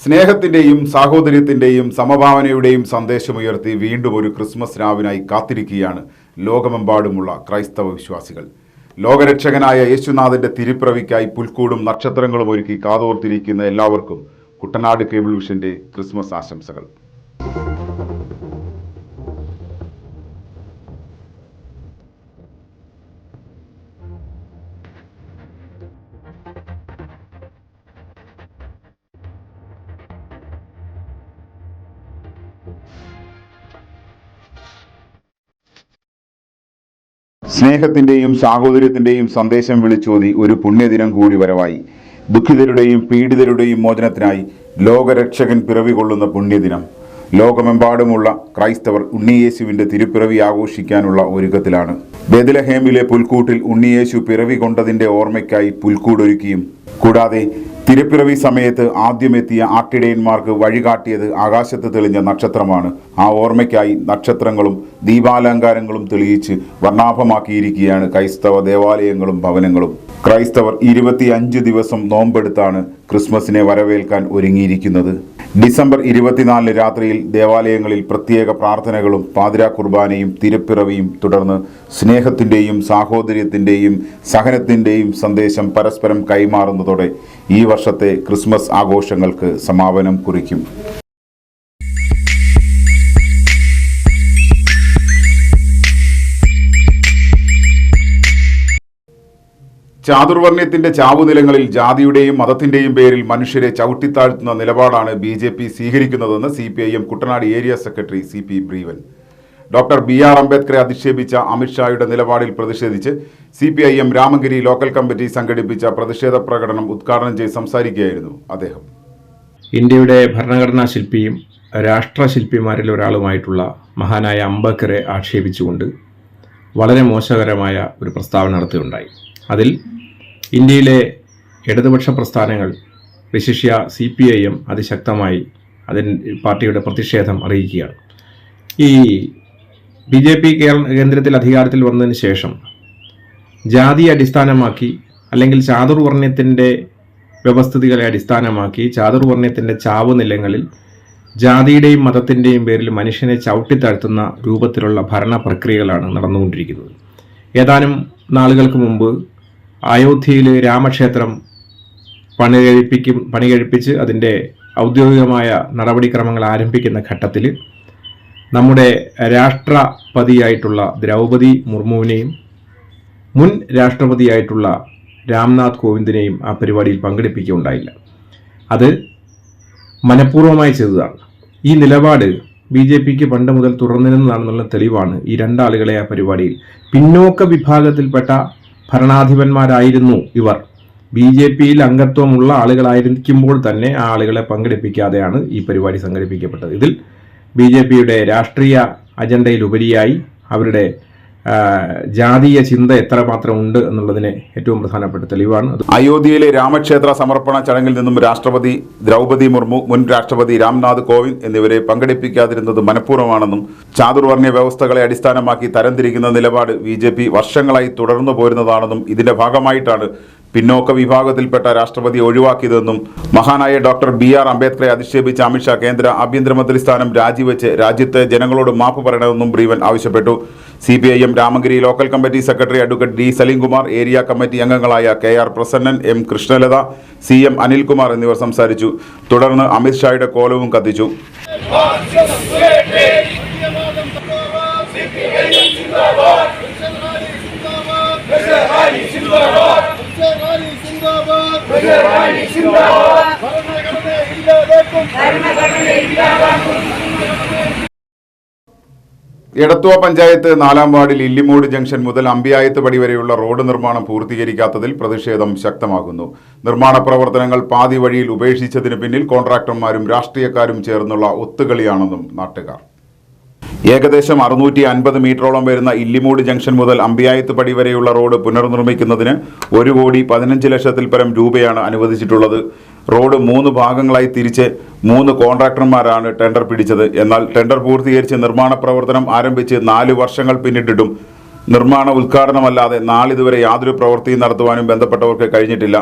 സ്നേഹത്തിൻ്റെയും സാഹോദര്യത്തിൻ്റെയും സമഭാവനയുടെയും സന്ദേശമുയർത്തി വീണ്ടും ഒരു ക്രിസ്മസ് രാവിനായി കാത്തിരിക്കുകയാണ് ലോകമെമ്പാടുമുള്ള ക്രൈസ്തവ വിശ്വാസികൾ. ലോകരക്ഷകനായ യേശുനാഥൻ്റെ തിരുപ്പിറവിക്കായി പുൽക്കൂടും നക്ഷത്രങ്ങളും ഒരുക്കി കാതോർത്തിരിക്കുന്ന എല്ലാവർക്കും കുട്ടനാട് കേബിൾ വിഷൻ്റെ ക്രിസ്മസ് ആശംസകൾ. സ്നേഹത്തിൻ്റെയും സാഹോദര്യത്തിൻ്റെയും സന്ദേശം വിളിച്ചോതി ഒരു പുണ്യദിനം കൂടി വരവായി. ദുഃഖിതരുടെയും പീഡിതരുടെയും മോചനത്തിനായി ലോകരക്ഷകൻ പിറവി കൊള്ളുന്ന പുണ്യദിനം. ലോകമെമ്പാടുമുള്ള ക്രൈസ്തവർ ഉണ്ണിയേശുവിൻ്റെ തിരുപ്പിറവി ആഘോഷിക്കാനുള്ള ഒരുക്കത്തിലാണ്. ബെത്ലഹേമിലെ പുൽക്കൂട്ടിൽ ഉണ്ണിയേശു പിറവി കൊണ്ടതിൻ്റെ ഓർമ്മയ്ക്കായി പുൽക്കൂടൊരുക്കിയും കൂടാതെ തിരുപ്പിറവി സമയത്ത് ആദ്യമെത്തിയ ആട്ടിടയന്മാർക്ക് വഴികാട്ടിയത് ആകാശത്ത് തെളിഞ്ഞ നക്ഷത്രമാണ്. ആ ഓർമ്മയ്ക്കായി നക്ഷത്രങ്ങളും ദീപാലങ്കാരങ്ങളും തെളിയിച്ച് വർണ്ണാഭമാക്കിയിരിക്കുകയാണ് ക്രൈസ്തവ ദേവാലയങ്ങളും ഭവനങ്ങളും. ക്രൈസ്തവർ 25 ദിവസം നോമ്പെടുത്താണ് ക്രിസ്മസിനെ വരവേൽക്കാൻ ഒരുങ്ങിയിരിക്കുന്നത്. ഡിസംബർ 24 രാത്രിയിൽ ദേവാലയങ്ങളിൽ പ്രത്യേക പ്രാർത്ഥനകളും പാതിരാ കുർബാനയും തിരുപ്പിറവിയും തുടർന്ന് സ്നേഹത്തിൻ്റെയും സാഹോദര്യത്തിൻ്റെയും സഹനത്തിൻ്റെയും സന്ദേശം പരസ്പരം കൈമാറുന്നതോടെ ഈ വർഷത്തെ ക്രിസ്മസ് ആഘോഷങ്ങൾക്ക് സമാപനം കുറിക്കും. ചാതുർവർണ്ണയത്തിന്റെ ചാവുനിലങ്ങളിൽ ജാതിയുടെയും മതത്തിന്റെയും പേരിൽ മനുഷ്യരെ ചവിട്ടിത്താഴ്ത്തുന്ന നിലപാടാണ് BJP സ്വീകരിക്കുന്നതെന്ന് CPIM Kuttanad area secretary CP Brevan. Doctor BR അംബേദ്കറെ അധിക്ഷേപിച്ച അമിത്ഷായുടെ നിലപാടിൽ പ്രതിഷേധിച്ച് CPIM രാമഗിരി ലോക്കൽ കമ്മിറ്റി സംഘടിപ്പിച്ച പ്രതിഷേധ പ്രകടനം ഉദ്ഘാടനം ചെയ്ത് സംസാരിക്കുകയായിരുന്നു അദ്ദേഹം. ഇന്ത്യയുടെ ഭരണഘടനാ ശില്പിയും രാഷ്ട്രശില്പിമാരിൽ ഒരാളുമായിട്ടുള്ള മഹാനായ അംബേദ്കറെ ആക്ഷേപിച്ചുകൊണ്ട് വളരെ മോശകരമായ ഒരു പ്രസ്താവന നടത്തുകയുണ്ടായി. അതിൽ ഇന്ത്യയിലെ ഇടതുപക്ഷ പ്രസ്ഥാനങ്ങൾ വിശിഷ്യ CPIM അതിശക്തമായി പാർട്ടിയുടെ പ്രതിഷേധം അറിയിക്കുകയാണ്. ഈ BJP കേന്ദ്രത്തിൽ അധികാരത്തിൽ വന്നതിന് ശേഷം ജാതിയെ അടിസ്ഥാനമാക്കി അല്ലെങ്കിൽ ചാതുർവർണ്ണയത്തിൻ്റെ വ്യവസ്ഥിതികളെ അടിസ്ഥാനമാക്കി ചാതുർവർണ്ണയത്തിൻ്റെ ചാവുനിലങ്ങളിൽ ജാതിയുടെയും മതത്തിൻ്റെയും പേരിൽ മനുഷ്യനെ ചവിട്ടിത്താഴ്ത്തുന്ന രൂപത്തിലുള്ള ഭരണ പ്രക്രിയകളാണ് നടന്നുകൊണ്ടിരിക്കുന്നത്. ഏതാനും നാളുകൾക്ക് മുമ്പ് അയോധ്യയിൽ രാമക്ഷേത്രം പണി കഴിപ്പിച്ച് അതിൻ്റെ ഔദ്യോഗികമായ നടപടിക്രമങ്ങൾ ആരംഭിക്കുന്ന ഘട്ടത്തിൽ നമ്മുടെ രാഷ്ട്രപതിയായിട്ടുള്ള ദ്രൗപദി മുർമുവിനെയും മുൻ രാഷ്ട്രപതിയായിട്ടുള്ള രാംനാഥ് കോവിന്ദിനെയും ആ പരിപാടിയിൽ പങ്കെടുപ്പിക്കുകയുണ്ടായില്ല. അത് മനഃപൂർവ്വമായി ചെയ്തതാണ്. ഈ നിലപാട് BJPക്ക് പണ്ട് മുതൽ തുടർന്നിരുന്നതാണെന്നുള്ള തെളിവാണ് ഈ രണ്ടാളുകളെ ആ പരിപാടിയിൽ. പിന്നോക്ക വിഭാഗത്തിൽപ്പെട്ട ഭരണാധിപന്മാരായിരുന്നു ഇവർ. BJPയിൽ അംഗത്വമുള്ള ആളുകളായിരിക്കുമ്പോൾ തന്നെ ആ ആളുകളെ പങ്കെടുപ്പിക്കാതെയാണ് ഈ പരിപാടി സംഘടിപ്പിക്കപ്പെട്ടത്. ഇതിൽ BJPയുടെ രാഷ്ട്രീയ അജണ്ടയിലുപരിയായി അവരുടെ ജാതീയ ചിന്ത എത്രമാത്രം ഉണ്ട് എന്നുള്ളതിന് ഏറ്റവും പ്രധാനപ്പെട്ട തെളിവാണ്. അയോധ്യയിലെ രാമക്ഷേത്ര സമർപ്പണ ചടങ്ങിൽ നിന്നും രാഷ്ട്രപതി ദ്രൗപദി മുർമു, മുൻ രാഷ്ട്രപതി രാംനാഥ് കോവിന്ദ് എന്നിവരെ പങ്കെടുപ്പിക്കാതിരുന്നത് മനഃപൂർവ്വമാണെന്നും ചാതുർവർണ്ണയ വ്യവസ്ഥകളെ അടിസ്ഥാനമാക്കി തരംതിരിക്കുന്ന നിലപാട് BJP വർഷങ്ങളായി തുടർന്നു പോരുന്നതാണെന്നും ഇതിന്റെ ഭാഗമായിട്ടാണ് പിന്നോക്ക വിഭാഗത്തിൽപ്പെട്ട രാഷ്ട്രപതി ഒഴിവാക്കിയതെന്നും മഹാനായ ഡോക്ടർ BR അംബേദ്കറെ അധിക്ഷേപിച്ച അമിത്ഷാ കേന്ദ്ര ആഭ്യന്തരമന്ത്രി സ്ഥാനം രാജിവെച്ച് രാജ്യത്തെ ജനങ്ങളോട് മാപ്പ് പറയണമെന്നും ബ്രീവൻ ആവശ്യപ്പെട്ടു. CPIM Ramagiri local committee secretary advocate D Salim Kumar, area committee അംഗങ്ങളായ KR Prasannan, M Krishnalatha, CM Anilkumar എന്നിവർ സംസാരിച്ചു. തുടർന്ന് അമിത്ഷായുടെ കോലവും കത്തിച്ചു. എടത്വ പഞ്ചായത്ത് 4-ാം വാർഡിൽ ഇല്ലിമൂട് ജംഗ്ഷൻ മുതൽ അമ്പിയായത്ത് പടി വരെയുള്ള റോഡ് നിർമ്മാണം പൂർത്തീകരിക്കാത്തതിൽ പ്രതിഷേധം ശക്തമാകുന്നു. നിർമ്മാണ പ്രവർത്തനങ്ങൾ പാതി വഴിയിൽ ഉപേക്ഷിച്ചതിന് പിന്നിൽ കോൺട്രാക്ടർമാരും രാഷ്ട്രീയക്കാരും ചേർന്നുള്ള ഒത്തുകളിയാണെന്നും നാട്ടുകാർ. ഏകദേശം 650 മീറ്ററോളം വരുന്ന ഇല്ലിമൂട് ജംഗ്ഷൻ മുതൽ അമ്പിയായത്ത് പടി വരെയുള്ള റോഡ് പുനർനിർമ്മിക്കുന്നതിന് 1,15 ലക്ഷത്തിൽ പരം രൂപയാണ് അനുവദിച്ചിട്ടുള്ളത്. റോഡ് 3 ഭാഗങ്ങളായി തിരിച്ച് 3 കോൺട്രാക്ടർമാരാണ് ടെൻഡർ പിടിച്ചത്. എന്നാൽ ടെൻഡർ പൂർത്തീകരിച്ച് നിർമ്മാണ പ്രവർത്തനം ആരംഭിച്ച് 4 വർഷങ്ങൾ പിന്നിട്ടിട്ടും നിർമ്മാണ ഉദ്ഘാടനമല്ലാതെ നാളിതുവരെ യാതൊരു പ്രവൃത്തിയും നടത്തുവാനും ബന്ധപ്പെട്ടവർക്ക് കഴിഞ്ഞിട്ടില്ല.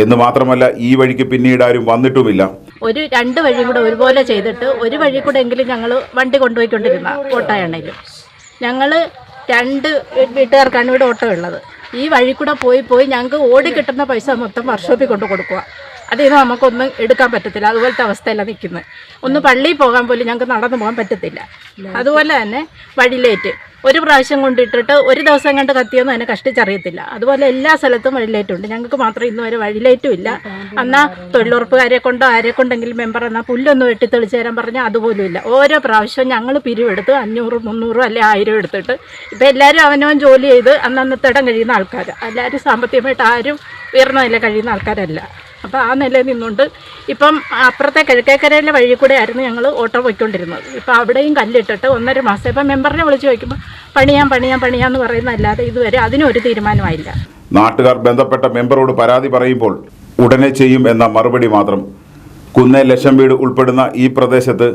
എന്ന് മാത്രമല്ല ഈ വഴിക്ക് പിന്നീട് ആരും വന്നിട്ടുമില്ല. ഒരു 2 വഴിയും കൂടെ ഒരുപോലെ ചെയ്തിട്ട് ഒരു വഴി കൂടെ എങ്കിലും ഞങ്ങൾ വണ്ടി കൊണ്ടുപോയിക്കൊണ്ടിരുന്ന ഓട്ടോയാണെങ്കിലും ഞങ്ങൾ 2 വീട്ടുകാർക്കാണ് ഇവിടെ ഓട്ടോ ഉള്ളത്. ഈ വഴി കൂടെ പോയി ഞങ്ങൾക്ക് ഓടി കിട്ടുന്ന പൈസ മൊത്തം വർക്ക്ഷോപ്പിൽ കൊണ്ട് കൊടുക്കുക. അതിൽ നിന്ന് നമുക്കൊന്നും എടുക്കാൻ പറ്റത്തില്ല. അതുപോലത്തെ അവസ്ഥയല്ല നിൽക്കുന്നത്. ഒന്ന് പള്ളിയിൽ പോകാൻ പോലും ഞങ്ങൾക്ക് നടന്നു പോകാൻ പറ്റത്തില്ല. അതുപോലെ തന്നെ വഴിലേറ്റ് ഒരു പ്രാവശ്യം കൊണ്ടിട്ടിട്ട് ഒരു ദിവസം കണ്ട് കത്തിയൊന്നും അതിനെ കഷ്ടിച്ചറിയത്തില്ല. അതുപോലെ എല്ലാ സ്ഥലത്തും വഴിലേറ്റുണ്ട്. ഞങ്ങൾക്ക് മാത്രം ഇന്ന് വരെ വഴിലേറ്റും ഇല്ല. എന്നാൽ തൊഴിലുറപ്പുകാരെ കൊണ്ടോ ആരെ കൊണ്ടെങ്കിലും മെമ്പർ എന്നാൽ പുല്ലൊന്ന് വെട്ടി തെളിച്ച് തരാൻ പറഞ്ഞാൽ അതുപോലും ഇല്ല. ഓരോ പ്രാവശ്യവും ഞങ്ങൾ പിരിവെടുത്ത് 500, 300 അല്ലെ 1000 എടുത്തിട്ട് ഇപ്പം എല്ലാവരും അവനവൻ ജോലി ചെയ്ത് അന്നന്നത്തെ ഇടം കഴിയുന്ന ആൾക്കാർ. എല്ലാവരും സാമ്പത്തികമായിട്ട് ആരും ഉയർന്ന നില കഴിയുന്ന ആൾക്കാരല്ല. അപ്പോൾ ആ നിലയിൽ നിന്നുകൊണ്ട് ഇപ്പം അപ്പുറത്തെ കിഴക്കേക്കരയിലെ വഴി കൂടെ ആയിരുന്നു ഞങ്ങൾ ഓട്ടോ പോയിക്കൊണ്ടിരുന്നത്. ഇപ്പോൾ അവിടെയും കല്ലിട്ടിട്ട് 1.5 മാസം. ഇപ്പം മെമ്പറിനെ വിളിച്ച് ചോദിക്കുമ്പോൾ പണിയാന്ന് പറയുന്നതല്ലാതെ ഇതുവരെ അതിനൊരു തീരുമാനമായില്ല. നാട്ടുകാർ ബന്ധപ്പെട്ട മെമ്പറോട് പരാതി പറയുമ്പോൾ ഉടനെ ചെയ്യും എന്ന മറുപടി മാത്രം. കുന്നേ ലക്ഷം വീട് ഉൾപ്പെടുന്ന ഈ പ്രദേശത്ത്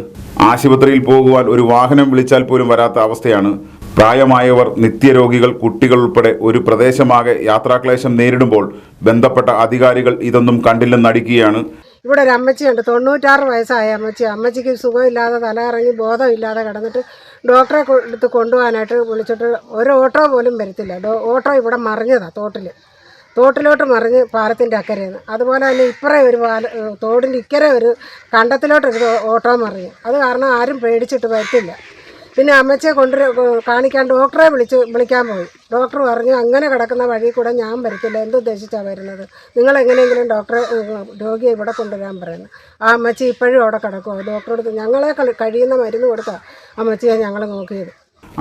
ആശുപത്രിയിൽ പോകുവാൻ ഒരു വാഹനം വിളിച്ചാൽ പോലും വരാത്ത അവസ്ഥയാണ്. പ്രായമായവർ, നിത്യരോഗികൾ, കുട്ടികൾ ഉൾപ്പെടെ ഒരു പ്രദേശമാകെ യാത്രാക്ലേശം നേരിടുമ്പോൾ ബന്ധപ്പെട്ട അധികാരികൾ ഇതൊന്നും കണ്ടില്ലെന്നടിക്കുകയാണ്. ഇവിടെ ഒരു അമ്മച്ചിയുണ്ട്, 96 വയസ്സായ അമ്മച്ചിക്ക് സുഖമില്ലാതെ തലകറങ്ങി ബോധമില്ലാതെ കിടന്നിട്ട് ഡോക്ടറെ അടുത്ത് കൊണ്ടുപോകാനായിട്ട് വിളിച്ചിട്ട് ഒരു ഓട്ടോ പോലും വരത്തില്ല. ഓട്ടോ ഇവിടെ മറിഞ്ഞതാണ്, തോട്ടിലോട്ട് മറിഞ്ഞ് പാലത്തിൻ്റെ അക്കരയിൽ. അതുപോലെ തന്നെ ഇപ്പറേ ഒരു തോടിൻ്റെ ഇക്കരെ ഒരു കണ്ടത്തിലോട്ടൊരു ഓട്ടോ മറിഞ്ഞു. അത് കാരണം ആരും പേടിച്ചിട്ട് വരത്തില്ല. പിന്നെ അമ്മച്ചിയെ കാണിക്കാൻ ഡോക്ടറെ വിളിക്കാൻ പോയി. ഡോക്ടർ പറഞ്ഞു അങ്ങനെ കിടക്കുന്ന വഴി കൂടെ ഞാൻ വരത്തില്ല, എന്തുദ്ദേശിച്ചാണ് വരുന്നത്, നിങ്ങൾ എങ്ങനെയെങ്കിലും രോഗിയെ ഇവിടെ കൊണ്ടുവരാൻ പറയുന്നത്. ആ അമ്മച്ചി ഇപ്പോഴും അവിടെ കിടക്കുമോ? ഡോക്ടറോട് ഞങ്ങളെ കഴിയുന്ന മരുന്ന് കൊടുത്താൽ അമ്മച്ചിയെ ഞങ്ങൾ നോക്കിയത്.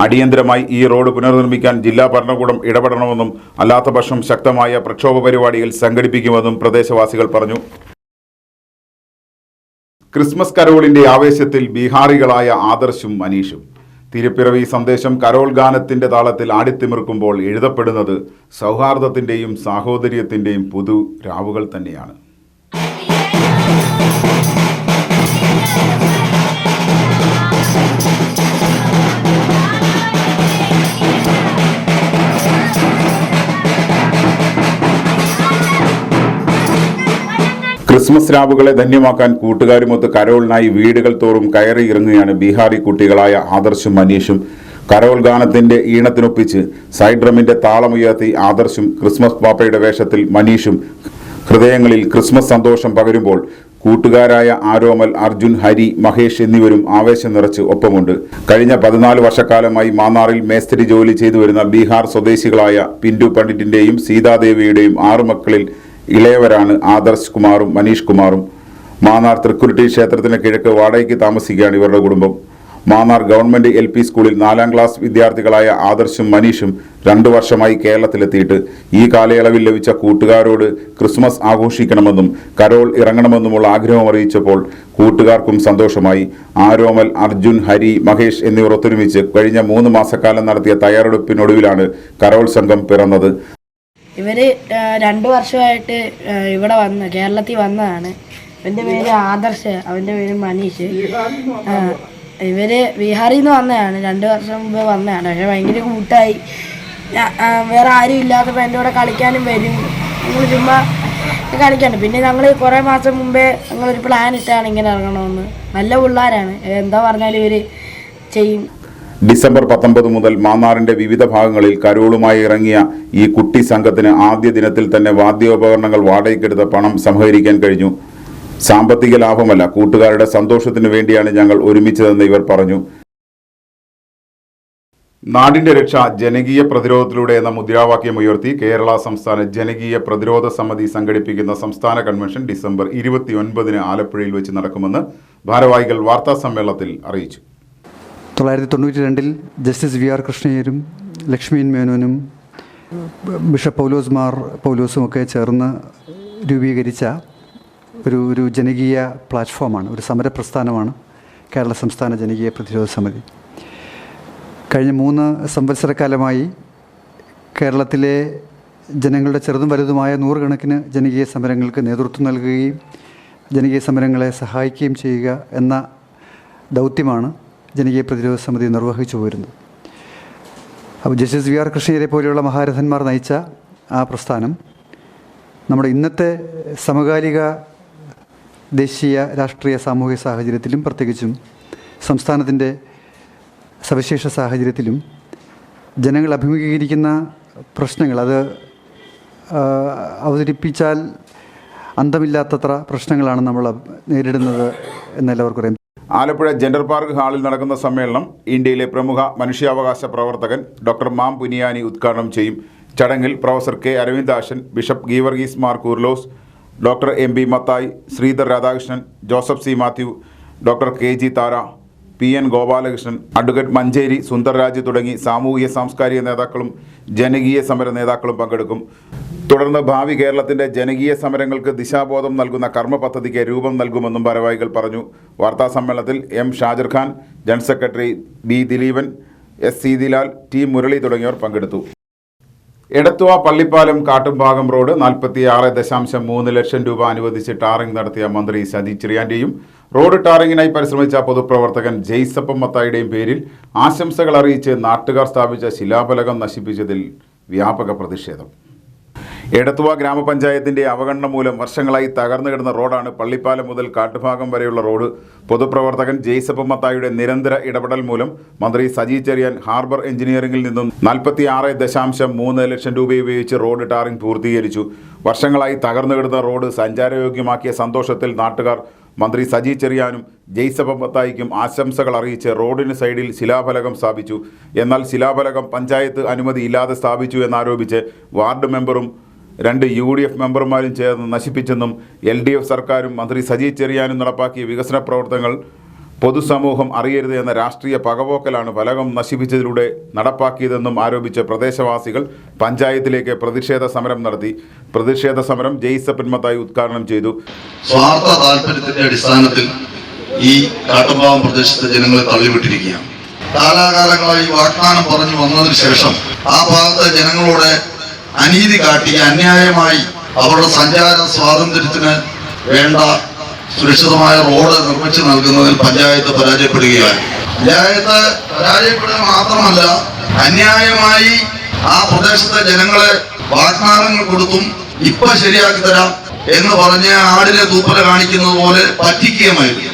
അടിയന്തരമായി ഈ റോഡ് പുനർനിർമ്മിക്കാൻ ജില്ലാ ഭരണകൂടം ഇടപെടണമെന്നും അല്ലാത്തപക്ഷം ശക്തമായ പ്രക്ഷോഭ പരിപാടികൾ സംഘടിപ്പിക്കുമെന്നും പ്രദേശവാസികൾ പറഞ്ഞു. ക്രിസ്മസ് കരോളിന്റെ ആവേശത്തിൽ ബീഹാറികളായ ആദർശും മനീഷും. തിരുപ്പിറവി സന്ദേശം കരോൾ ഗാനത്തിന്റെ താളത്തിൽ ആടിത്തിമിർക്കുമ്പോൾ എഴുതപ്പെടുന്നത് സൗഹാർദ്ദത്തിന്റെയും സാഹോദര്യത്തിന്റെയും പുതു രാവുകൾ തന്നെയാണ്. ക്രിസ്മസ് രാവുകളെ ധന്യമാക്കാൻ കൂട്ടുകാരുമൊത്ത് കരോളിനായി വീടുകൾ തോറും കയറി ഇറങ്ങുകയാണ് ബീഹാറി കുട്ടികളായ ആദർശും മനീഷും. കരോൾ ഗാനത്തിന്റെ ഈണത്തിനൊപ്പിച്ച് സൈഡ് ഡ്രമിന്റെ താളമുയർത്തി ആദർശും ക്രിസ്മസ് പാപ്പയുടെ വേഷത്തിൽ മനീഷും ഹൃദയങ്ങളിൽ ക്രിസ്മസ് സന്തോഷം പകരുമ്പോൾ കൂട്ടുകാരായ ആരോമൽ, അർജുൻ, ഹരി, മഹേഷ് എന്നിവരും ആവേശം നിറച്ച് ഒപ്പമുണ്ട്. കഴിഞ്ഞ 14 വർഷക്കാലമായി മാന്നാറിൽ മേസ്ത്രി ജോലി ചെയ്തു വരുന്ന ബീഹാർ സ്വദേശികളായ പിന്റു പണ്ഡിറ്റിന്റെയും സീതാദേവിയുടെയും 6 മക്കളിൽ ഇളയവരാണ് ആദർശ് കുമാറും മനീഷ് കുമാറും. മാന്നാർ തൃക്കുരുട്ടി ക്ഷേത്രത്തിന് കിഴക്ക് വാടകയ്ക്ക് താമസിക്കുകയാണ് ഇവരുടെ കുടുംബം. മാന്നാർ ഗവൺമെന്റ് LP സ്കൂളിൽ 4ാം ക്ലാസ് വിദ്യാർത്ഥികളായ ആദർശും മനീഷും 2 വർഷമായി കേരളത്തിലെത്തിയിട്ട് ഈ കാലയളവിൽ ലഭിച്ച കൂട്ടുകാരോട് ക്രിസ്മസ് ആഘോഷിക്കണമെന്നും കരോൾ ഇറങ്ങണമെന്നുമുള്ള ആഗ്രഹം അറിയിച്ചപ്പോൾ കൂട്ടുകാർക്കും സന്തോഷമായി. ആരോമൽ, അർജുൻ, ഹരി, മഹേഷ് എന്നിവർ ഒത്തൊരുമിച്ച് കഴിഞ്ഞ 3 മാസക്കാലം നടത്തിയ തയ്യാറെടുപ്പിനൊടുവിലാണ് കരോൾ സംഘം പിറന്നത്. ഇവർ 2 വർഷമായിട്ട് ഇവിടെ കേരളത്തിൽ വന്നതാണ്. ഇവൻ്റെ പേര് ആദർശ്, അവൻ്റെ പേര് മനീഷ്. ഇവർ ബീഹാറിൽ നിന്ന് വന്നതാണ്, 2 വർഷം മുമ്പ് വന്നതാണ്. പക്ഷേ ഭയങ്കര കൂട്ടായി. വേറെ ആരും ഇല്ലാത്തപ്പോൾ എൻ്റെ കൂടെ കളിക്കാനും വരും. ഞങ്ങൾ ചുമ്മാ കളിക്കാണ്ട്. പിന്നെ ഞങ്ങൾ കുറേ മാസം മുമ്പേ ഞങ്ങളൊരു പ്ലാൻ ഇട്ടാണ് ഇങ്ങനെ ഇറങ്ങണമെന്ന്. നല്ല പിള്ളേരാണ്, എന്താ പറഞ്ഞാലും ഇവർ ചെയ്യും. ഡിസംബർ 19 മുതൽ മാന്നാറിന്റെ വിവിധ ഭാഗങ്ങളിൽ കരോളുമായി ഇറങ്ങിയ ഈ കുട്ടി സംഘത്തിന് ആദ്യ ദിനത്തിൽ തന്നെ വാദ്യോപകരണങ്ങൾ വാടകയ്ക്കെടുത്ത പണം സമാഹരിക്കാൻ കഴിഞ്ഞു. സാമ്പത്തിക ലാഭമല്ല, കൂട്ടുകാരുടെ സന്തോഷത്തിനു വേണ്ടിയാണ് ഞങ്ങൾ ഒരുമിച്ചതെന്ന് ഇവർ പറഞ്ഞു. നാടിന്റെ രക്ഷ ജനകീയ പ്രതിരോധത്തിലൂടെ എന്ന മുദ്രാവാക്യം ഉയർത്തി കേരള സംസ്ഥാന ജനകീയ പ്രതിരോധ സമിതി സംഘടിപ്പിക്കുന്ന സംസ്ഥാന കൺവെൻഷൻ ഡിസംബർ 29 ആലപ്പുഴയിൽ വെച്ച് നടക്കുമെന്ന് ഭാരവാഹികൾ വാർത്താ സമ്മേളനത്തിൽ അറിയിച്ചു. 1992 ജസ്റ്റിസ് VR കൃഷ്ണയ്യരും ലക്ഷ്മീൻ മേനോനും ബിഷപ്പ് പൗലോസുമൊക്കെ ചേർന്ന് രൂപീകരിച്ച ഒരു ജനകീയ പ്ലാറ്റ്ഫോമാണ്, ഒരു സമരപ്രസ്ഥാനമാണ് കേരള സംസ്ഥാന ജനകീയ പ്രതിരോധ സമിതി. കഴിഞ്ഞ 3 സംവത്സരക്കാലമായി കേരളത്തിലെ ജനങ്ങളുടെ ചെറുതും വലുതുമായ 100 കണക്കിന് ജനകീയ സമരങ്ങൾക്ക് നേതൃത്വം നൽകുകയും ജനകീയ സമരങ്ങളെ സഹായിക്കുകയും ചെയ്യുക എന്ന ദൗത്യമാണ് ജനകീയ പ്രതിരോധ സമിതി നിർവഹിച്ചു പോരുന്നത്. അപ്പോൾ ജസ്റ്റിസ് VR കൃഷ്ണയ്യരെ പോലെയുള്ള മഹാരഥന്മാർ നയിച്ച ആ പ്രസ്ഥാനം നമ്മുടെ ഇന്നത്തെ സമകാലിക ദേശീയ രാഷ്ട്രീയ സാമൂഹിക സാഹചര്യത്തിലും പ്രത്യേകിച്ചും സംസ്ഥാനത്തിൻ്റെ സവിശേഷ സാഹചര്യത്തിലും ജനങ്ങൾ അഭിമുഖീകരിക്കുന്ന പ്രശ്നങ്ങൾ അത് അവതരിപ്പിച്ചാൽ അന്തമില്ലാത്തത്ര പ്രശ്നങ്ങളാണ് നമ്മൾ നേരിടുന്നത് എന്നെല്ലാവർക്കും അറിയാം. ആലപ്പുഴ ജെൻഡർ പാർക്ക് ഹാളിൽ നടക്കുന്ന സമ്മേളനം ഇന്ത്യയിലെ പ്രമുഖ മനുഷ്യാവകാശ പ്രവർത്തകൻ ഡോക്ടർ മാം പുനിയാനി ഉദ്ഘാടനം ചെയ്യും. ചടങ്ങിൽ professor K Aravindashan, bishop Geevarghese Mar Coorilos, doctor M B Mathai, Sreedhar Radhakrishnan, Joseph C Mathew, doctor K G Thara, P N Gopalakrishnan, advocate Manjeri Sundarraj തുടങ്ങി സാമൂഹിക സാംസ്കാരിക നേതാക്കളും ജനകീയ സമര നേതാക്കളും പങ്കെടുക്കും. തുടർന്ന് ഭാവി കേരളത്തിൻ്റെ ജനകീയ സമരങ്ങൾക്ക് ദിശാബോധം നൽകുന്ന കർമ്മ പദ്ധതിക്ക് രൂപം നൽകുമെന്നും ഭാരവാഹികൾ പറഞ്ഞു. വാർത്താസമ്മേളനത്തിൽ M Shajar Khan, general secretary B Dileepan, S Seethilal, T Murali തുടങ്ങിയവർ പങ്കെടുത്തു. എടത്തുവ പള്ളിപ്പാലം കാട്ടുംഭാഗം റോഡ് 46.3 ലക്ഷം രൂപ അനുവദിച്ച് ടാറിംഗ് നടത്തിയ മന്ത്രി സജി ചെറിയാന്റെയും റോഡ് ടാറിങ്ങിനായി പരിശ്രമിച്ച പൊതുപ്രവർത്തകൻ ജെയ്സപ്പം മത്തായിയുടെയും പേരിൽ ആശംസകൾ അറിയിച്ച് നാട്ടുകാർ സ്ഥാപിച്ച ശിലാഫലകം നശിപ്പിച്ചതിൽ വ്യാപക പ്രതിഷേധം. എടത്തുവ ഗ്രാമപഞ്ചായത്തിന്റെ അവഗണന മൂലം വർഷങ്ങളായി തകർന്നു കിടന്ന റോഡാണ് പള്ളിപ്പാലം മുതൽ കാട്ടുഭാഗം വരെയുള്ള റോഡ്. പൊതുപ്രവർത്തകൻ ജെയ്സപ്പം മത്തായിയുടെ നിരന്തര ഇടപെടൽ മൂലം മന്ത്രി സജി ചെറിയാൻ ഹാർബർ എഞ്ചിനീയറിംഗിൽ നിന്നും 46.3 ലക്ഷം രൂപ ഉപയോഗിച്ച് റോഡ് ടാറിംഗ് പൂർത്തീകരിച്ചു. വർഷങ്ങളായി തകർന്നു കിടന്ന റോഡ് സഞ്ചാരയോഗ്യമാക്കിയ സന്തോഷത്തിൽ നാട്ടുകാർ മന്ത്രി സജി ചെറിയാനും ജെയ്സപ്പം മത്തായിക്കും ആശംസകൾ അറിയിച്ച് റോഡിന് സൈഡിൽ ശിലാഫലകം സ്ഥാപിച്ചു. എന്നാൽ ശിലാഫലകം പഞ്ചായത്ത് അനുമതിയില്ലാതെ സ്ഥാപിച്ചു എന്നാരോപിച്ച് വാർഡ് മെമ്പറും 2 UDF മെമ്പർമാരും ചേർന്ന് നശിപ്പിച്ചെന്നും LDF സർക്കാരും മന്ത്രി സജി ചെറിയാനും നടപ്പാക്കിയ വികസന പ്രവർത്തനങ്ങൾ പൊതുസമൂഹം അറിയരുത് എന്ന രാഷ്ട്രീയ പകപോക്കലാണ് ഫലകം നശിപ്പിച്ചതിലൂടെ നടപ്പാക്കിയതെന്നും ആരോപിച്ച് പ്രദേശവാസികൾ പഞ്ചായത്തിലേക്ക് പ്രതിഷേധ സമരം നടത്തി. പ്രതിഷേധ സമരം ജെയ്സപ്പൻ മത്തായി ഉദ്ഘാടനം ചെയ്തു. സ്വാർത്ഥ താല്പര്യത്തിന്റെ അടിസ്ഥാനത്തിൽ ഈ കാട്ടുംഭാഗം പ്രദേശത്തെ ജനങ്ങളെ തള്ളിവിട്ടിരിക്കുകയാണ്. കാലാകാലങ്ങളായി വാഗ്ദാനം പറഞ്ഞു വന്നതിന് ശേഷം ആ ഭാഗത്തെ ജനങ്ങളോട് അനീതി കാട്ടി അന്യായമായി അവരുടെ സഞ്ചാര സ്വാതന്ത്ര്യത്തിന് വേണ്ട സുരക്ഷിതമായ റോഡ് നിർമ്മിച്ചു നൽകുന്നതിൽ പഞ്ചായത്ത് പരാജയപ്പെടുകയാണ്. പഞ്ചായത്ത് പരാജയപ്പെടുക മാത്രമല്ല, അന്യായമായി ആ പ്രദേശത്തെ ജനങ്ങളെ വാഗ്ദാനങ്ങൾ കൊടുത്തും ഇപ്പൊ ശരിയാക്കി തരാം എന്ന് പറഞ്ഞ് ആടിനെ തൂപ്പല കാണിക്കുന്നത് പോലെ പറ്റിക്കുകയുമായിരുന്നു.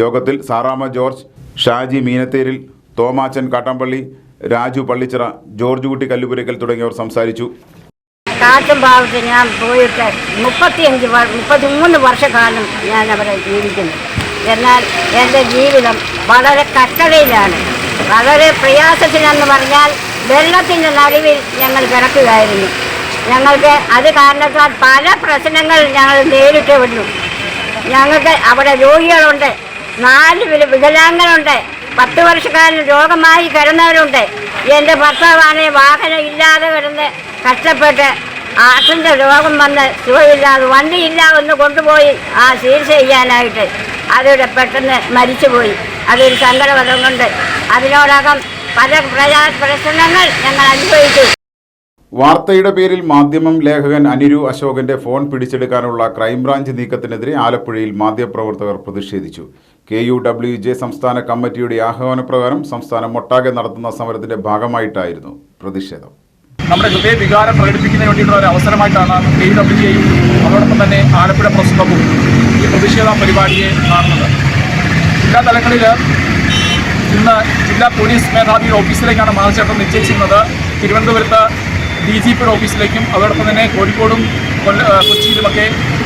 യോഗത്തിൽ സാറാമ ജോർജ്, ഷാജി മീനത്തേരിൽ, തോമാച്ചൻ കാട്ടാമ്പള്ളി, രാജു പള്ളിച്ചിറ, ജോർജ് കുട്ടി കല്ലുപുരക്കൽ തുടങ്ങിയവർ സംസാരിച്ചു. കാട്ടുംഭാഗത്ത് ഞാൻ പോയിട്ട് 33 വർഷക്കാലം ഞാൻ അവിടെ ജീവിക്കുന്നു. എന്നാൽ എൻ്റെ ജീവിതം വളരെ കഷ്ടതയിലാണ്, വളരെ പ്രയാസത്തിലെന്ന് പറഞ്ഞാൽ വെള്ളത്തിൻ്റെ നടുവിൽ ഞങ്ങൾ കിടക്കുകയായിരുന്നു. ഞങ്ങൾക്ക് അത് കാരണത്താൽ പല പ്രശ്നങ്ങൾ ഞങ്ങൾ നേരിട്ടേ ഉള്ളൂ. ഞങ്ങൾക്ക് അവിടെ രോഗികളുണ്ട്, 4 വികലാംഗരുണ്ട്, 10 വർഷക്കാലം രോഗമായി കിടന്നവരുണ്ട്. എൻ്റെ ഭർത്താവാണ് വാഹനം ഇല്ലാതെ കിടന്ന് കഷ്ടപ്പെട്ട് ആർട്ടിൻ്റെ രോഗം വന്ന് സുഖമില്ലാതെ വണ്ടിയില്ല ഒന്ന് കൊണ്ടുപോയി ആ ചികിത്സ ചെയ്യാനായിട്ട് അതോടെ പെട്ടെന്ന് മരിച്ചുപോയി. അതൊരു സങ്കടപദം കൊണ്ട് അതിനോടകം പല പ്രശ്നങ്ങൾ ഞങ്ങൾ അനുഭവിച്ചു. വാർത്തയുടെ പേരിൽ മാധ്യമം ലേഖകൻ അനിരു അശോകന്റെ ഫോൺ പിടിച്ചെടുക്കാനുള്ള ക്രൈംബ്രാഞ്ച് നീക്കത്തിനെതിരെ ആലപ്പുഴയിൽ മാധ്യമപ്രവർത്തകർ പ്രതിഷേധിച്ചു. KUWJ സംസ്ഥാന കമ്മിറ്റിയുടെ ആഹ്വാനപ്രകാരം സംസ്ഥാനം ഒട്ടാകെ നടത്തുന്ന സമരത്തിന്റെ ഭാഗമായിട്ടായിരുന്നു പ്രതിഷേധം. നമ്മുടെ ഹൃദയവികാരം പ്രകടിപ്പിക്കുന്നതിന് വേണ്ടിയിട്ടുള്ള ഒരു അവസരമായിട്ടാണ് KUWJയും അതോടൊപ്പം തന്നെ ആലപ്പുഴ പ്രസ് ക്ലബ്ബും ഈ പ്രതിഷേധ പരിപാടിയെ കാണുന്നത്. ജില്ലാ തലങ്ങളിൽ ഇന്ന് ജില്ലാ പോലീസ് മേധാവിയുടെ ഓഫീസിലേക്കാണ് മാർച്ച് നിശ്ചയിച്ചിരുന്നത്. തിരുവനന്തപുരത്ത് DGPയുടെ ഓഫീസിലേക്കും അതോടൊപ്പം തന്നെ കോഴിക്കോടും കൊച്ചിയിലുമൊക്കെ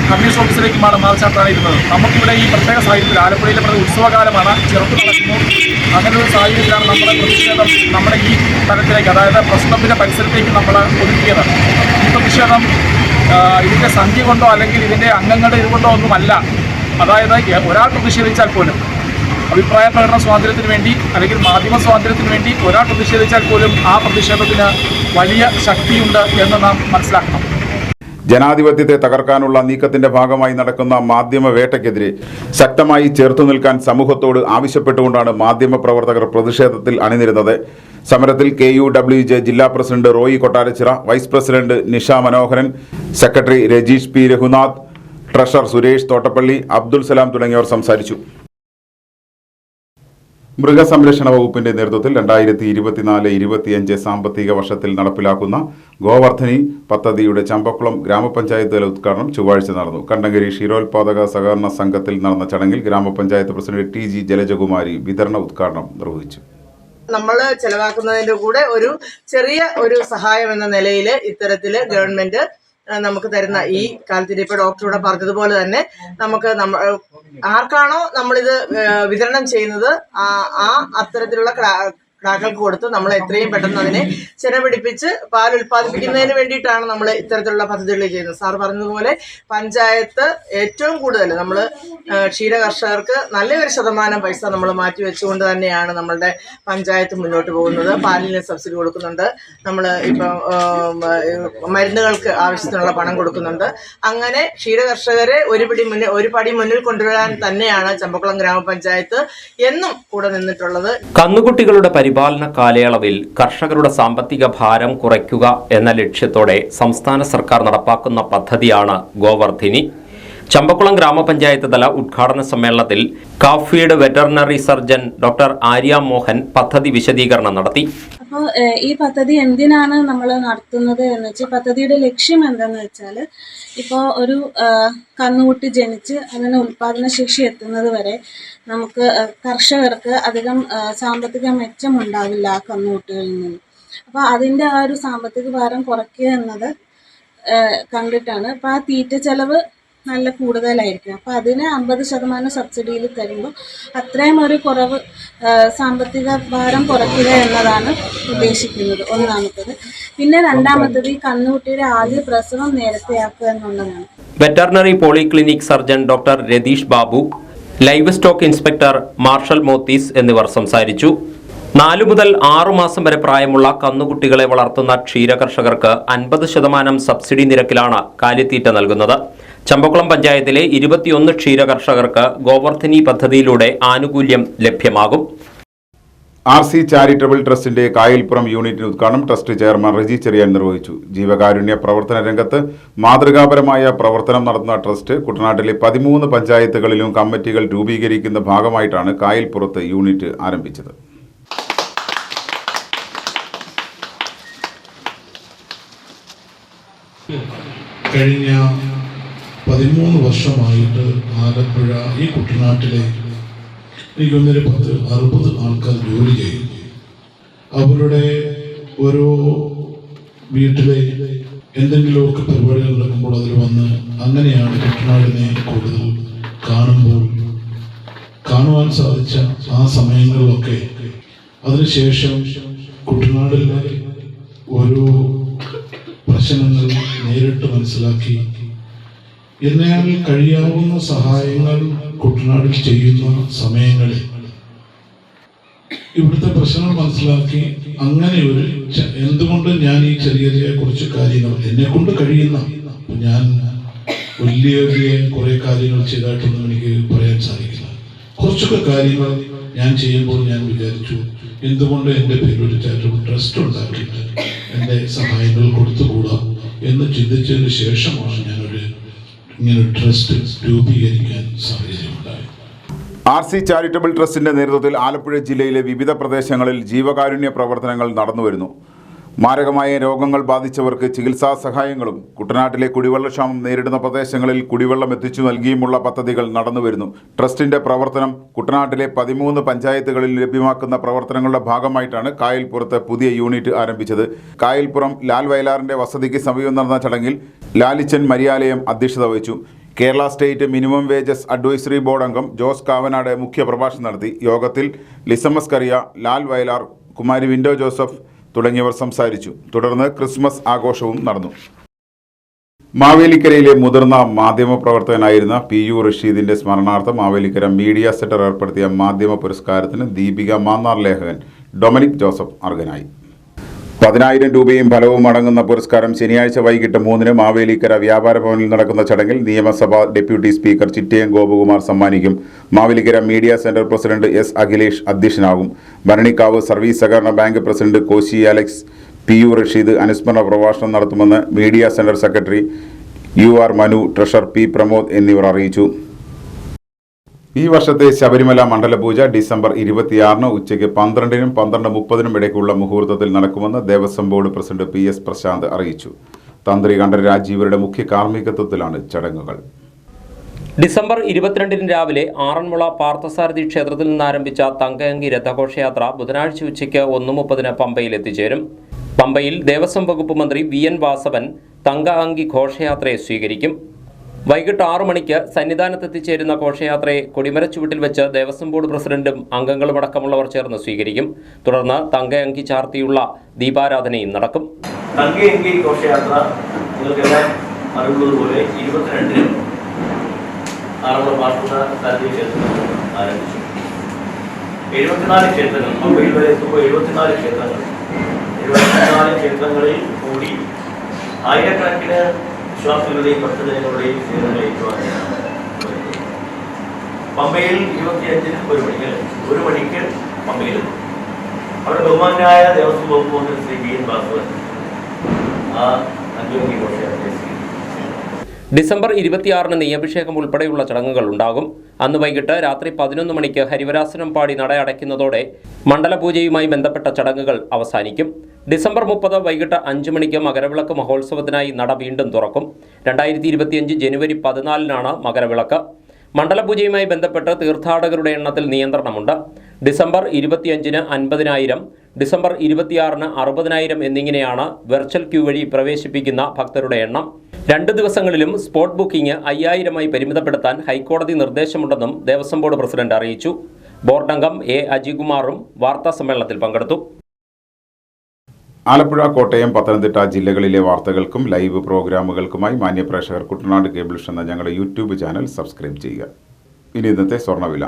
കമ്മീഷൻ ഓഫീസിലേക്കുമാണ് മാർച്ച് ഇരുന്നത്. നമുക്കിവിടെ ഈ പ്രത്യേക സാഹചര്യത്തിൽ ആലപ്പുഴയിലെ ഉത്സവകാലമാണ്, ചെറുപ്പ് നടക്കുന്നു. അങ്ങനെ ഒരു സാഹചര്യത്തിലാണ് നമ്മുടെ പ്രതിഷേധം നമ്മുടെ ഈ തലത്തിലേക്ക്, അതായത് പ്രസ് ക്ലബിൻ്റെ പരിസരത്തേക്ക് നമ്മൾ ഒതുക്കിയത്. ഈ പ്രതിഷേധം ഇതിൻ്റെ സംഖ്യ കൊണ്ടോ അല്ലെങ്കിൽ ഇതിൻ്റെ അംഗങ്ങളുടെ ഇതുകൊണ്ടോ ഒന്നുമല്ല. അതായത് ഒരാൾ പ്രതിഷേധിച്ചാൽ പോലും അഭിപ്രായ പ്രകടന സ്വാതന്ത്ര്യത്തിന് വേണ്ടി അല്ലെങ്കിൽ മാധ്യമ സ്വാതന്ത്ര്യത്തിന് വേണ്ടി ഒരാൾ പ്രതിഷേധിച്ചാൽ പോലും ആ പ്രതിഷേധത്തിന് വലിയ ശക്തിയുണ്ട് എന്ന് നാം മനസ്സിലാക്കണം. ജനാധിപത്യത്തെ തകർക്കാനുള്ള നീക്കത്തിന്റെ ഭാഗമായി നടക്കുന്ന മാധ്യമ വേട്ടയ്ക്കെതിരെ ശക്തമായി ചെറുത്തു നിൽക്കാൻ സമൂഹത്തോട് ആവശ്യപ്പെട്ടുകൊണ്ടാണ് മാധ്യമ പ്രവർത്തകർ പ്രതിഷേധത്തിൽ അണിനിരുന്നത്. സമരത്തിൽ KUWJ ജില്ലാ president Roy Kottarachira, vice president Nisha Manoharan, secretary Rajeesh P. Raghunath, treasurer Suresh Thottappally, Abdul Salam തുടങ്ങിയവർ സംസാരിച്ചു. മൃഗസംരക്ഷണ വകുപ്പിന്റെ നേതൃത്വത്തിൽ 2024-25 സാമ്പത്തിക വർഷത്തിൽ നടപ്പിലാക്കുന്ന ഗോവർദ്ധനി പദ്ധതിയുടെ ചമ്പക്കുളം ഗ്രാമപഞ്ചായത്ത് തല ഉദ്ഘാടനം ചൊവ്വാഴ്ച നടന്നു. കണ്ടങ്കരി ക്ഷീരോത്പാദക സഹകരണ സംഘത്തിൽ നടന്ന ചടങ്ങിൽ ഗ്രാമപഞ്ചായത്ത് പ്രസിഡന്റ് ടി ജി ജലജകുമാരി വിതരണ ഉദ്ഘാടനം നിർവഹിച്ചു. നമ്മൾ ചെലവാക്കുന്നതിന്റെ കൂടെ ഒരു ചെറിയ ഒരു സഹായം എന്ന നിലയിൽ ഇത്തരത്തില് ഗവൺമെന്റ് നമുക്ക് തരുന്ന ഈ കാലത്തിന് ഇപ്പൊ ഡോക്ടറോടെ പറഞ്ഞതുപോലെ തന്നെ നമുക്ക് ആർക്കാണോ നമ്മളിത് വിതരണം ചെയ്യുന്നത് ആ അത്തരത്തിലുള്ള കിടാക്കൾക്ക് കൊടുത്ത് നമ്മൾ എത്രയും പെട്ടെന്ന് അതിനെ ചെനപിടിപ്പിച്ച് പാൽ ഉൽപ്പാദിപ്പിക്കുന്നതിന് വേണ്ടിയിട്ടാണ് നമ്മൾ ഇത്തരത്തിലുള്ള പദ്ധതികൾ ചെയ്യുന്നത്. സാർ പറഞ്ഞതുപോലെ പഞ്ചായത്ത് ഏറ്റവും കൂടുതൽ നമ്മൾ ക്ഷീര കർഷകർക്ക് നല്ലൊരു ശതമാനം പൈസ നമ്മൾ മാറ്റി വെച്ചുകൊണ്ട് തന്നെയാണ് നമ്മളുടെ പഞ്ചായത്ത് മുന്നോട്ട് പോകുന്നത്. പാലിന് സബ്സിഡി കൊടുക്കുന്നുണ്ട്, നമ്മൾ ഇപ്പം മരുന്നുകൾക്ക് ആവശ്യത്തിനുള്ള പണം കൊടുക്കുന്നുണ്ട്. അങ്ങനെ ക്ഷീര കർഷകരെ ഒരു പടി മുന്നിൽ കൊണ്ടുവരാൻ തന്നെയാണ് ചമ്പക്കുളം ഗ്രാമപഞ്ചായത്ത് എന്നും കൂടെ നിന്നിട്ടുള്ളത്. കന്നുകുട്ടികളുടെ പരിപാലന കാലയളവിൽ കർഷകരുടെ സാമ്പത്തിക ഭാരം കുറയ്ക്കുക എന്ന ലക്ഷ്യത്തോടെ സംസ്ഥാന സർക്കാർ നടപ്പാക്കുന്ന പദ്ധതിയാണ് ഗോവർദ്ധിനി. ചമ്പക്കുളം ഗ്രാമപഞ്ചായത്ത് തല ഉദ്ഘാടന സമ്മേളനത്തിൽ calf feed veterinary surgeon doctor Arya Mohan പദ്ധതി വിശദീകരണം നടത്തി. അപ്പോൾ ഈ പദ്ധതി എന്തിനാണ് നമ്മൾ നടത്തുന്നത് എന്ന് വെച്ചാൽ പദ്ധതിയുടെ ലക്ഷ്യം എന്താണെന്ന് വെച്ചാൽ ഇപ്പോൾ ഒരു കന്നുകുട്ടി ജനിച്ച് അതിന് ഉൽപാദനശേഷി എത്തുന്നത് വരെ നമുക്ക് കർഷകർക്ക് അധികം സാമ്പത്തിക മെച്ചമുണ്ടാവില്ല ആ കന്നുകുട്ടികളിൽ നിന്ന്. അപ്പോൾ അതിൻ്റെ ആ ഒരു സാമ്പത്തിക ഭാരം കുറയ്ക്കുക എന്നത് കണ്ടിട്ടാണ്. അപ്പോൾ ആ തീറ്റ ചെലവ് നല്ല കൂടുതലായിരിക്കും. അപ്പോൾ അതിന് 50% സബ്സിഡിയിൽ തരുമ്പോൾ അത്രയും ഒരു കുറവ് സാമ്പത്തിക ഭാരം കുറയ്ക്കുക എന്നതാണ് ഉദ്ദേശിക്കുന്നത് ഒന്നാമത്തത്. പിന്നെ രണ്ടാമത്തത് ഈ കന്നുകുട്ടിയുടെ ആദ്യ പ്രസവം നേരത്തെയാക്കുക എന്നുള്ളതാണ്. Veterinary polyclinic surgeon doctor Ratheesh Babu, livestock inspector Marshal Mothees എന്നിവർ സംസാരിച്ചു. 4 മുതൽ 6 മാസം വരെ പ്രായമുള്ള കന്നുകുട്ടികളെ വളർത്തുന്ന ക്ഷീരകർഷകർക്ക് 50% സബ്സിഡി നിരക്കിലാണ് കാലിത്തീറ്റ നൽകുന്നത്. ചമ്പക്കുളം പഞ്ചായത്തിലെ 21 ക്ഷീരകർഷകർക്ക് ഗോവർദ്ധനി പദ്ധതിയിലൂടെ ആനുകൂല്യം ലഭ്യമാകും. RC ചാരിറ്റബിൾ ട്രസ്റ്റിന്റെ കായൽപ്പുറം യൂണിറ്റിന് ഉദ്ഘാടനം ട്രസ്റ്റ് ചെയർമാൻ റജി ചെറിയാൻ നിർവഹിച്ചു. ജീവകാരുണ്യ പ്രവർത്തന രംഗത്ത് മാതൃകാപരമായ പ്രവർത്തനം നടത്തുന്ന ട്രസ്റ്റ് കുട്ടനാട്ടിലെ 13 പഞ്ചായത്തുകളിലും കമ്മിറ്റികൾ രൂപീകരിക്കുന്ന ഭാഗമായിട്ടാണ് കായൽപ്പുറത്ത് യൂണിറ്റ് ആരംഭിച്ചത്. കഴിഞ്ഞ 13 വർഷമായിട്ട് ആലപ്പുഴ ഈ കുട്ടനാട്ടിലെ എനിക്കൊന്നൊരു 60 ആൾക്കാർ ജോലി ചെയ്യുന്നു. അവരുടെ ഓരോ വീട്ടിലെ എന്തെങ്കിലുമൊക്കെ പരിപാടികൾ നടക്കുമ്പോൾ അതിൽ വന്ന് അങ്ങനെയാണ് കുട്ടനാടിനെ കൂടുതൽ കാണുവാൻ സാധിച്ച ആ സമയങ്ങളിലൊക്കെ. അതിനുശേഷം കുട്ടനാടിലെ ഓരോ പ്രശ്നങ്ങൾ നേരിട്ട് മനസ്സിലാക്കി എന്നാൽ കഴിയാവുന്ന സഹായങ്ങൾ കുട്ടനാടിൽ ചെയ്യുന്ന സമയങ്ങളിൽ ഇവിടുത്തെ പ്രശ്നങ്ങൾ മനസ്സിലാക്കി അങ്ങനെ ഒരു എന്തുകൊണ്ട് ഞാൻ ഈ ചെറിയ കുറച്ച് കാര്യങ്ങൾ എന്നെ കൊണ്ട് കഴിയുന്ന, ഞാൻ വലിയ കുറെ കാര്യങ്ങൾ ചെയ്തായിട്ടൊന്നും എനിക്ക് പറയാൻ സാധിക്കില്ല. കുറച്ചൊക്കെ കാര്യങ്ങൾ ഞാൻ ചെയ്യുമ്പോൾ ഞാൻ വിചാരിച്ചു എന്തുകൊണ്ട് എൻ്റെ പേരൊരു ചാരിറ്റബിൾ ട്രസ്റ്റ് ഉണ്ടാക്കിയിട്ട് എൻ്റെ സഹായങ്ങൾ കൊടുത്തുകൂടാ എന്ന് ചിന്തിച്ചതിന് ശേഷമാണ് ഞാനൊരു ഇങ്ങനെ ട്രസ്റ്റ് രൂപീകരിക്കാൻ സാഹചര്യമുണ്ടായത്. RC ചാരിറ്റബിൾ ട്രസ്റ്റിന്റെ നേതൃത്വത്തിൽ ആലപ്പുഴ ജില്ലയിലെ വിവിധ പ്രദേശങ്ങളിൽ ജീവകാരുണ്യ പ്രവർത്തനങ്ങൾ നടന്നുവരുന്നു. മാരകമായ രോഗങ്ങൾ ബാധിച്ചവർക്ക് ചികിത്സാ സഹായങ്ങളും കുട്ടനാട്ടിലെ കുടിവെള്ളക്ഷാമം നേരിടുന്ന പ്രദേശങ്ങളിൽ കുടിവെള്ളം എത്തിച്ചു നൽകിയുമുള്ള പദ്ധതികൾ നടന്നുവരുന്നു. ട്രസ്റ്റിന്റെ പ്രവർത്തനം കുട്ടനാട്ടിലെ 13 പഞ്ചായത്തുകളിൽ ലഭ്യമാക്കുന്ന പ്രവർത്തനങ്ങളുടെ ഭാഗമായിട്ടാണ് കായൽപ്പുറത്ത് പുതിയ യൂണിറ്റ് ആരംഭിച്ചത്. കായൽപ്പുറം ലാൽ വയലാറിന്റെ വസതിക്ക് സമീപം നടന്ന ചടങ്ങിൽ ലാലിച്ചൻ മരിയാലയം അധ്യക്ഷത വഹിച്ചു. Kerala state minimum wages advisory board അംഗം ജോസ് കാവനാട് മുഖ്യപ്രഭാഷണം നടത്തി. യോഗത്തിൽ ലിസമസ് കറിയ, ലാൽ വയലാർ, കുമാരി വിൻഡോ ജോസഫ് തുടങ്ങിയവർ സംസാരിച്ചു. തുടർന്ന് ക്രിസ്മസ് ആഘോഷവും നടന്നു. മാവേലിക്കരയിലെ മുതിർന്ന മാധ്യമപ്രവർത്തകനായിരുന്ന PU റഷീദിന്റെ സ്മരണാർത്ഥം മാവേലിക്കര മീഡിയ സെന്റർ ഏർപ്പെടുത്തിയ മാധ്യമ പുരസ്കാരത്തിന് ദീപിക മാന്നാർ ലേഖകൻ ഡൊമിനിക് ജോസഫ് അർഹനായി. 10,000 രൂപയും ഫലവും അടങ്ങുന്ന പുരസ്കാരം ശനിയാഴ്ച വൈകിട്ട് 3-ന് മാവേലിക്കര വ്യാപാര ഭവനിൽ നടക്കുന്ന ചടങ്ങിൽ നിയമസഭാ ഡെപ്യൂട്ടി സ്പീക്കർ ചിറ്റയം ഗോപകുമാർ സമ്മാനിക്കും. Mavelikkara media centre president S Akhilesh അധ്യക്ഷനാകും. ഭരണിക്കാവ് സർവീസ് സഹകരണ bank president Koshy Alex, PU Rasheed അനുസ്മരണ പ്രഭാഷണം നടത്തുമെന്ന് media centre secretary UR Manu, treasurer P Pramod എന്നിവർ അറിയിച്ചു. ഈ വർഷത്തെ ശബരിമല മണ്ഡലപൂജ ഡിസംബർ 26 ഉച്ചയ്ക്ക് 12-നും 12:30-നും ഇടയ്ക്കുള്ള മുഹൂർത്തത്തിൽ നടക്കുമെന്ന് Devaswom board president PS Prashanth അറിയിച്ചു. തന്ത്രി കണ്ഠരര് രാജീവരുടെ മുഖ്യ കാർമ്മികത്വത്തിലാണ് ചടങ്ങുകൾ. ഡിസംബർ 22-ന് രാവിലെ ആറന്മുള പാർത്ഥസാരഥി ക്ഷേത്രത്തിൽ നിന്ന് ആരംഭിച്ച തങ്കയങ്കി രഥഘോഷയാത്ര ബുധനാഴ്ച ഉച്ചയ്ക്ക് 1:30-ന് പമ്പയിൽ എത്തിച്ചേരും. പമ്പയിൽ ദേവസ്വം വകുപ്പ് മന്ത്രി VN വാസവൻ തങ്കഅങ്കി ഘോഷയാത്രയെ സ്വീകരിക്കും. വൈകിട്ട് 6 മണിക്ക് സന്നിധാനത്തെത്തിച്ചേരുന്ന ഘോഷയാത്രയെ കൊടിമരച്ചുവട്ടിൽ വെച്ച് ദേവസ്വം ബോർഡ് പ്രസിഡന്റും അംഗങ്ങളുമടക്കമുള്ളവർ ചേർന്ന് സ്വീകരിക്കും. തുടർന്ന് തങ്കയങ്കി ചാർത്തിയുള്ള ദീപാരാധനയും നടക്കും. തങ്കയങ്കി ഘോഷയാത്ര നിങ്ങൾക്കെല്ലാം അറിവുള്ളതുപോലെ 22-ന് ആറന്മുള പാർത്ഥസാരഥി ക്ഷേത്രത്തിൽ ആരംഭിച്ചു. 74 ക്ഷേത്രങ്ങൾ, പമ്പയിൽ വരെ എത്തുമ്പോൾ 74 ക്ഷേത്രങ്ങൾ, 74 ക്ഷേത്രങ്ങളിൽ കൂടി ആയിരക്കണക്കിന് വിശ്വാസികളുടെയും ഭക്തജനങ്ങളുടെയും സേവനങ്ങൾ ഏറ്റുവാങ്ങാനാണ് പമ്പയിൽ 25-ന് 1 മണിക്ക് പമ്പയിൽ അവിടെ ബഹുമാനായ ദേവസ്വം വകുപ്പ് മന്ത്രി ശ്രീ VN വാസവൻ ആ തങ്കയങ്കി ഘോഷയാത്രയെ സ്വീകരിച്ചു. ഡിസംബർ 26-ന് നെയ്യഭിഷേകം ഉൾപ്പെടെയുള്ള ചടങ്ങുകൾ ഉണ്ടാകും. അന്ന് വൈകിട്ട് രാത്രി 11 മണിക്ക് ഹരിവരാസനം പാടി നട അടയ്ക്കുന്നതോടെ മണ്ഡലപൂജയുമായി ബന്ധപ്പെട്ട ചടങ്ങുകൾ അവസാനിക്കും. ഡിസംബർ 30 വൈകിട്ട് 5 മണിക്ക് മകരവിളക്ക് മഹോത്സവത്തിനായി നട വീണ്ടും തുറക്കും. 2025 ജനുവരി 14-നാണ് മകരവിളക്ക്. മണ്ഡലപൂജയുമായി ബന്ധപ്പെട്ട് തീർത്ഥാടകരുടെ എണ്ണത്തിൽ നിയന്ത്രണമുണ്ട്. ഡിസംബർ 25-ന് 50,000, ഡിസംബർ 26-ന് 60,000 എന്നിങ്ങനെയാണ് വെർച്വൽ ക്യൂ വഴി പ്രവേശിപ്പിക്കുന്ന ഭക്തരുടെ എണ്ണം. 2 ദിവസങ്ങളിലും സ്പോട്ട് ബുക്കിംഗ് 5,000-ആയി പരിമിതപ്പെടുത്താൻ ഹൈക്കോടതി നിർദ്ദേശമുണ്ടെന്നും ദേവസ്വം ബോർഡ് പ്രസിഡന്റ് അറിയിച്ചു. ബോർഡ് അംഗം A അജികുമാറും വാർത്താ സമ്മേളനത്തിൽ പങ്കെടുത്തു. ആലപ്പുഴ, കോട്ടയം, പത്തനംതിട്ട ജില്ലകളിലെ വാർത്തകൾക്കും ലൈവ് പ്രോഗ്രാമുകൾക്കുമായി മാന്യപ്രേക്ഷകർ കുട്ടനാട് കേബിൾസ് എന്ന ഞങ്ങളുടെ യൂട്യൂബ് ചാനൽ സബ്സ്ക്രൈബ് ചെയ്യുക. ഇനി ഇന്നത്തെ സ്വർണ്ണവില.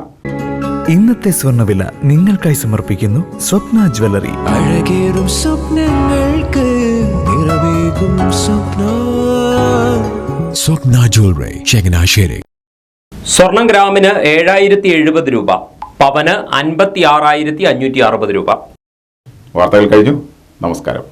ഇന്നത്തെ സ്വർണ്ണവില നിങ്ങൾക്കായി സമർപ്പിക്കുന്നു സ്വപ്ന ജ്വല്ലറി. അഴകേറും സ്വപ്നങ്ങൾക്ക് നിറവേകും സ്വപ്ന ജ്വല്ലറി, ചങ്ങനാശ്ശേരി. സ്വർണം ഗ്രാമിന് 7,070 രൂപ, പവന് 56,560 രൂപ. വാർത്തകൾ കഴിഞ്ഞു. നമസ്കാരം.